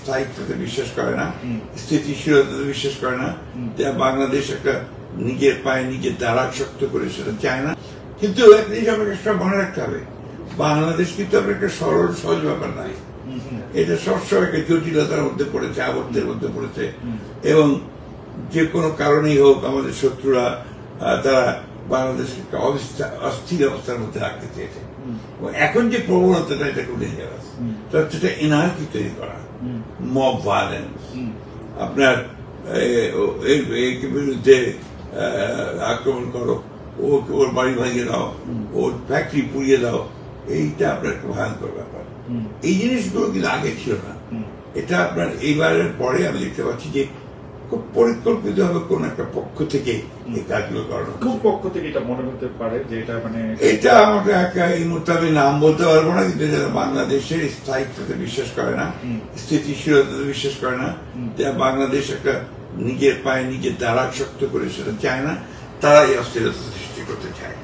স্থায়িত্বতে বিশ্বাস করে না, স্থিতিশীলতাতে বিশ্বাস করে না, বাংলাদেশ একটা নিজের পায়ে নিজের দাঁড়া শক্ত করে সেটা চায় না। কিন্তু একটা জিনিস আপনাকে সব মনে রাখতে হবে, বাংলাদেশ কিন্তু আপনার একটা সরল সহজ ব্যাপার নাই। এটা সবসময় একটা জটিলতার মধ্যে পড়েছে, আবদ্ধের মধ্যে পড়েছে, এবং যে কোনো কারণেই হোক আমাদের শত্রুরা তারা বাংলাদেশকে একটা অস্থির অবস্থার মধ্যে রাখতে চেয়েছে। এখন যে প্রবণতাটা, এটা খুব ডেঞ্জারাস। সেটা এনার্জি তৈরি করা, মব ভায়োলেন্স, আপনার বিরুদ্ধে আক্রমণ করো, ওর বাড়ি ভাঙিয়ে দাও, ওর ফ্যাক্টরি পুড়িয়ে দাও, এইটা আপনার একটা ভয়ঙ্কর ব্যাপার। এই জিনিসগুলো কিন্তু আগে ছিল না। এটা আপনার এইবারের পরে আমি দেখতে পাচ্ছি যে খুব পরিকল্পিত ভাবে কোন একটা পক্ষ থেকে এই কাজগুলো করানো। কোন পক্ষ থেকে এটা মনে হতে পারে যে এটা মানে এটা আমাকে এই মুহূর্তে আমি নাম বলতে পারবো না, কিন্তু যারা বাংলাদেশের স্থায়িত্বতে বিশ্বাস করে না, স্থিতিশীলতাতে বিশ্বাস করে না, বাংলাদেশ একটা নিজের পায়ে নিজের দাঁড়া শক্ত করে সেটা চায় না, তারা এই অস্থিরতা সৃষ্টি করতে চায়।